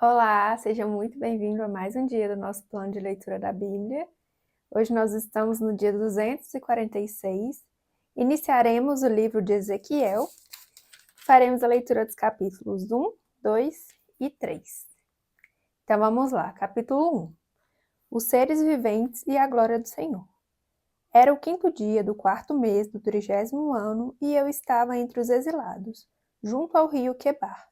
Olá, seja muito bem-vindo a mais um dia do nosso plano de leitura da Bíblia. Hoje nós estamos no dia 246. Iniciaremos o livro de Ezequiel. Faremos a leitura dos capítulos 1, 2 e 3. Então vamos lá, capítulo 1. Os seres viventes e a glória do Senhor. Era o 5º dia do 4º mês do 30º ano e eu estava entre os exilados, junto ao rio Quebar.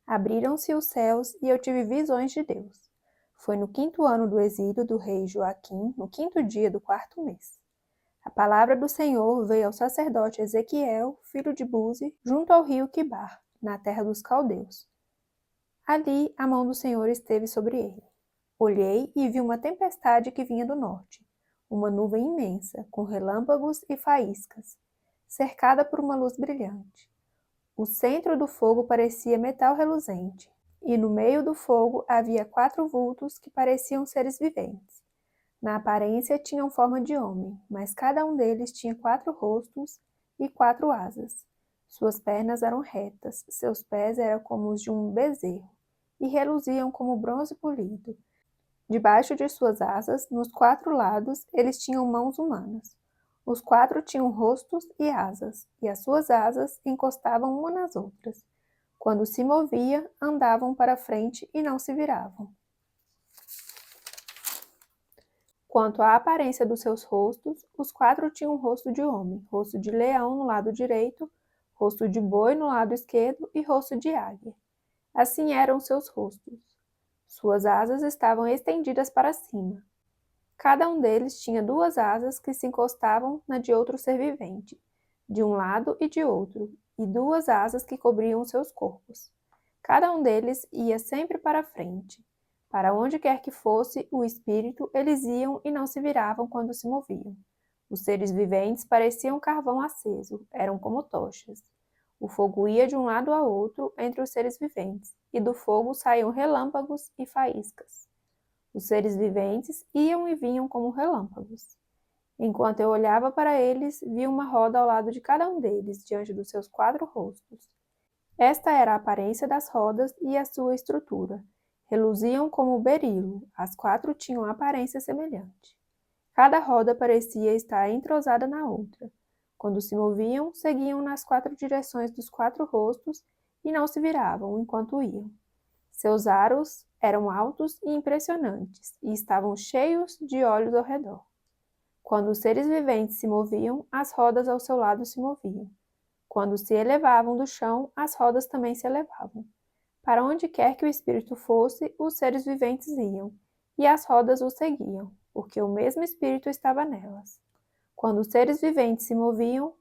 Abriram-se os céus e eu tive visões de Deus. Foi no 5º ano do exílio do rei Joaquim, no 5º dia do 4º mês. A palavra do Senhor veio ao sacerdote Ezequiel, filho de Buzi, junto ao rio Quibar, na terra dos caldeus. Ali a mão do Senhor esteve sobre ele. Olhei e vi uma tempestade que vinha do norte, uma nuvem imensa, com relâmpagos e faíscas, cercada por uma luz brilhante. O centro do fogo parecia metal reluzente, e no meio do fogo havia 4 vultos que pareciam seres viventes. Na aparência tinham forma de homem, mas cada um deles tinha 4 rostos e 4 asas. Suas pernas eram retas, seus pés eram como os de um bezerro, e reluziam como bronze polido. Debaixo de suas asas, nos 4 lados, eles tinham mãos humanas. Os 4 tinham rostos e asas, e as suas asas encostavam uma nas outras. Quando se movia, andavam para frente e não se viravam. Quanto à aparência dos seus rostos, os 4 tinham um rosto de homem, rosto de leão no lado direito, rosto de boi no lado esquerdo e rosto de águia. Assim eram seus rostos. Suas asas estavam estendidas para cima. Cada um deles tinha 2 asas que se encostavam na de outro ser vivente, de um lado e de outro, e 2 asas que cobriam seus corpos. Cada um deles ia sempre para frente. Para onde quer que fosse o espírito, eles iam e não se viravam quando se moviam. Os seres viventes pareciam carvão aceso, eram como tochas. O fogo ia de um lado a outro entre os seres viventes, e do fogo saíam relâmpagos e faíscas. Os seres viventes iam e vinham como relâmpagos. Enquanto eu olhava para eles, vi uma roda ao lado de cada um deles, diante dos seus 4 rostos. Esta era a aparência das rodas e a sua estrutura. Reluziam como berilo, as 4 tinham aparência semelhante. Cada roda parecia estar entrosada na outra. Quando se moviam, seguiam nas 4 direções dos 4 rostos e não se viravam enquanto iam. Seus aros eram altos e impressionantes, e estavam cheios de olhos ao redor. Quando os seres viventes se moviam, as rodas ao seu lado se moviam. Quando se elevavam do chão, as rodas também se elevavam. Para onde quer que o espírito fosse, os seres viventes iam, e as rodas o seguiam, porque o mesmo espírito estava nelas. Quando os seres viventes se moviam,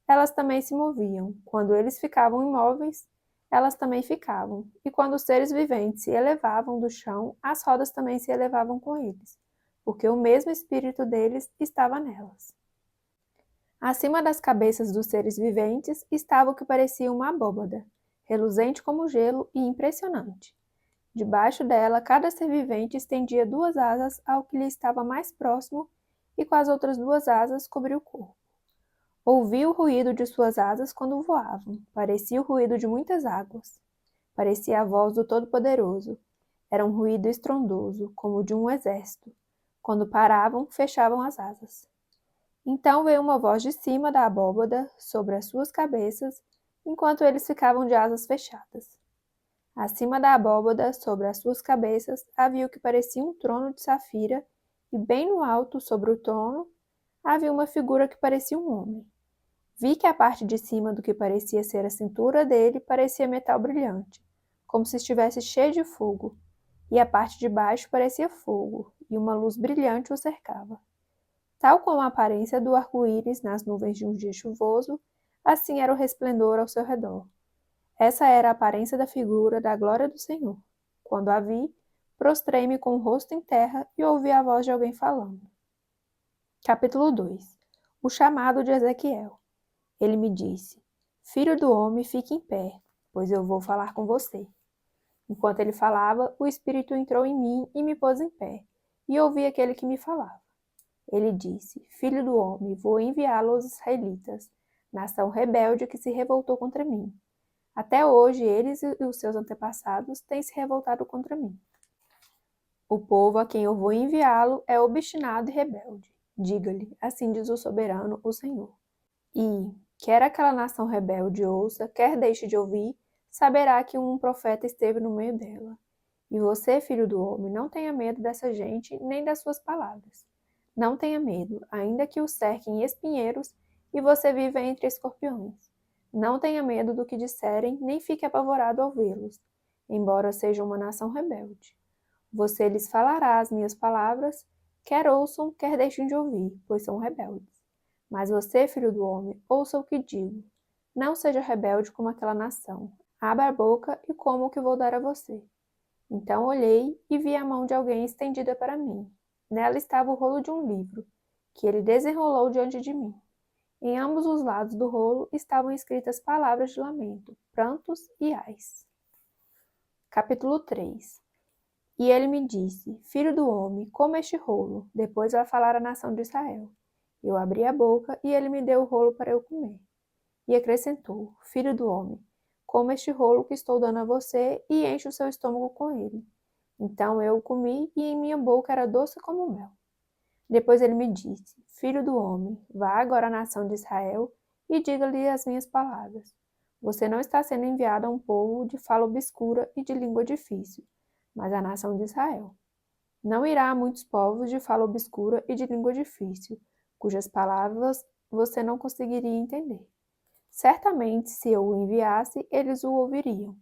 elas também se moviam. Quando eles ficavam imóveis, elas também ficavam, e quando os seres viventes se elevavam do chão, as rodas também se elevavam com eles, porque o mesmo espírito deles estava nelas. Acima das cabeças dos seres viventes estava o que parecia uma abóbada, reluzente como gelo e impressionante. Debaixo dela, cada ser vivente estendia 2 asas ao que lhe estava mais próximo e com as outras 2 asas cobria o corpo. Ouvi o ruído de suas asas quando voavam. Parecia o ruído de muitas águas. Parecia a voz do Todo-Poderoso. Era um ruído estrondoso, como o de um exército. Quando paravam, fechavam as asas. Então veio uma voz de cima da abóbada sobre as suas cabeças, enquanto eles ficavam de asas fechadas. Acima da abóbada, sobre as suas cabeças, havia o que parecia um trono de safira, e bem no alto, sobre o trono, havia uma figura que parecia um homem. Vi que a parte de cima do que parecia ser a cintura dele parecia metal brilhante, como se estivesse cheio de fogo, e a parte de baixo parecia fogo, e uma luz brilhante o cercava. Tal como a aparência do arco-íris nas nuvens de um dia chuvoso, assim era o resplendor ao seu redor. Essa era a aparência da figura da glória do Senhor. Quando a vi, prostrei-me com o rosto em terra e ouvi a voz de alguém falando. Capítulo 2. O chamado de Ezequiel. Ele me disse: Filho do homem, fique em pé, pois eu vou falar com você. Enquanto ele falava, o Espírito entrou em mim e me pôs em pé, e ouvi aquele que me falava. Ele disse: Filho do homem, vou enviá-lo aos israelitas, nação rebelde que se revoltou contra mim. Até hoje, eles e os seus antepassados têm se revoltado contra mim. O povo a quem eu vou enviá-lo é obstinado e rebelde. Diga-lhe, assim diz o soberano, o Senhor. E, quer aquela nação rebelde ouça, quer deixe de ouvir, saberá que um profeta esteve no meio dela. E você, filho do homem, não tenha medo dessa gente, nem das suas palavras. Não tenha medo, ainda que o cerquem espinheiros e você viva entre escorpiões. Não tenha medo do que disserem, nem fique apavorado ao vê-los, embora sejam uma nação rebelde. Você lhes falará as minhas palavras, quer ouçam, quer deixem de ouvir, pois são rebeldes. Mas você, filho do homem, ouça o que digo. Não seja rebelde como aquela nação. Abra a boca e coma o que vou dar a você. Então olhei e vi a mão de alguém estendida para mim. Nela estava o rolo de um livro, que ele desenrolou diante de mim. Em ambos os lados do rolo estavam escritas palavras de lamento, prantos e ais. Capítulo 3. E ele me disse, filho do homem, coma este rolo, depois vai falar à nação de Israel. Eu abri a boca e ele me deu o rolo para eu comer. E acrescentou, filho do homem, coma este rolo que estou dando a você e enche o seu estômago com ele. Então eu o comi e em minha boca era doce como mel. Depois ele me disse, filho do homem, vá agora à nação de Israel e diga-lhe as minhas palavras. Você não está sendo enviado a um povo de fala obscura e de língua difícil, mas à nação de Israel. Não irá a muitos povos de fala obscura e de língua difícil, cujas palavras você não conseguiria entender. Certamente, se eu o enviasse, eles o ouviriam,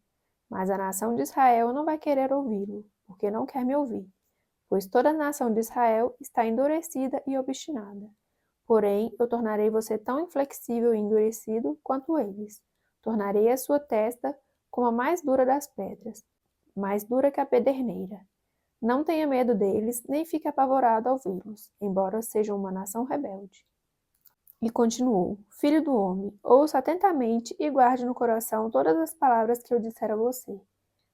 mas a nação de Israel não vai querer ouvi-lo, porque não quer me ouvir, pois toda a nação de Israel está endurecida e obstinada. Porém, eu tornarei você tão inflexível e endurecido quanto eles. Tornarei a sua testa como a mais dura das pedras, mais dura que a pederneira. Não tenha medo deles, nem fique apavorado ao vê-los, embora sejam uma nação rebelde. E continuou, filho do homem, ouça atentamente e guarde no coração todas as palavras que eu disser a você.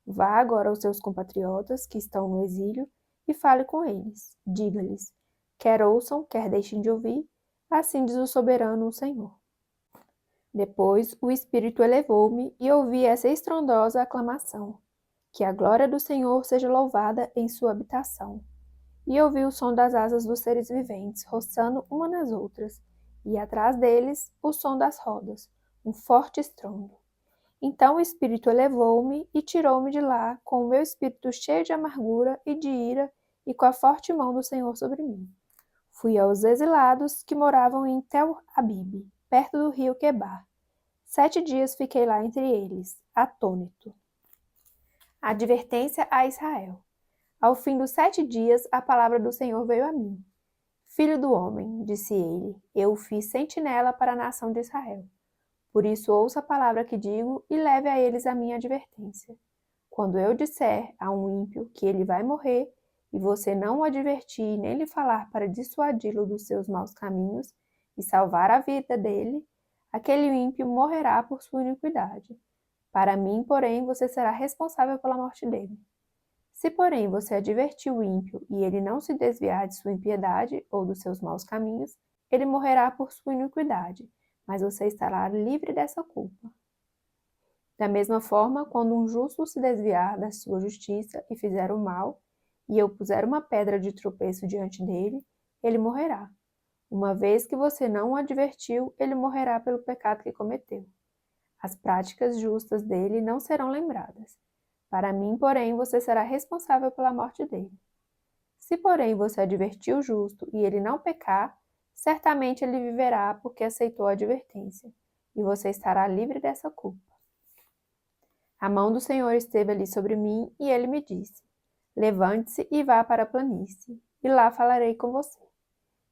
Vá agora aos seus compatriotas que estão no exílio e fale com eles. Diga-lhes, quer ouçam, quer deixem de ouvir, assim diz o soberano, o Senhor. Depois o Espírito elevou-me e ouvi essa estrondosa aclamação. Que a glória do Senhor seja louvada em sua habitação. E ouvi o som das asas dos seres viventes, roçando uma nas outras, e atrás deles o som das rodas, um forte estrondo. Então o Espírito elevou-me e tirou-me de lá, com o meu espírito cheio de amargura e de ira, e com a forte mão do Senhor sobre mim. Fui aos exilados que moravam em Tel-Abibe, perto do rio Quebar. 7 dias fiquei lá entre eles, atônito. Advertência a Israel. Ao fim dos 7 dias, a palavra do Senhor veio a mim. Filho do homem, disse ele, eu o fiz sentinela para a nação de Israel. Por isso ouça a palavra que digo e leve a eles a minha advertência. Quando eu disser a um ímpio que ele vai morrer, e você não o advertir nem lhe falar para dissuadi-lo dos seus maus caminhos e salvar a vida dele, aquele ímpio morrerá por sua iniquidade. Para mim, porém, você será responsável pela morte dele. Se, porém, você advertir o ímpio e ele não se desviar de sua impiedade ou dos seus maus caminhos, ele morrerá por sua iniquidade, mas você estará livre dessa culpa. Da mesma forma, quando um justo se desviar da sua justiça e fizer o mal, e eu puser uma pedra de tropeço diante dele, ele morrerá. Uma vez que você não o advertiu, ele morrerá pelo pecado que cometeu. As práticas justas dele não serão lembradas. Para mim, porém, você será responsável pela morte dele. Se, porém, você advertir o justo e ele não pecar, certamente ele viverá porque aceitou a advertência, e você estará livre dessa culpa. A mão do Senhor esteve ali sobre mim e ele me disse, levante-se e vá para a planície, e lá falarei com você.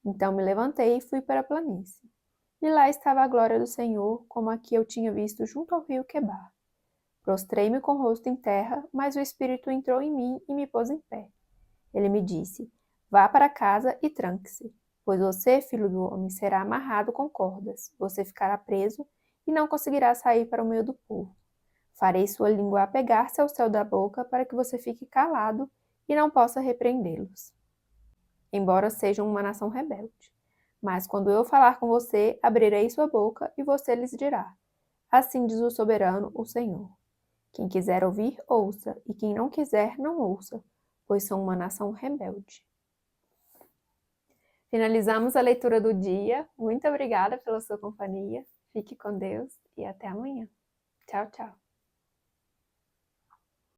Então me levantei e fui para a planície. E lá estava a glória do Senhor, como a que eu tinha visto junto ao rio Quebar. Prostrei-me com o rosto em terra, mas o Espírito entrou em mim e me pôs em pé. Ele me disse, vá para casa e tranque-se, pois você, filho do homem, será amarrado com cordas, você ficará preso e não conseguirá sair para o meio do povo. Farei sua língua apegar-se ao céu da boca para que você fique calado e não possa repreendê-los, embora sejam uma nação rebelde. Mas quando eu falar com você, abrirei sua boca e você lhes dirá, Assim diz o soberano, o Senhor. Quem quiser ouvir, ouça, e quem não quiser, não ouça, pois são uma nação rebelde. Finalizamos a leitura do dia. Muito obrigada pela sua companhia. Fique com Deus e até amanhã. Tchau, tchau.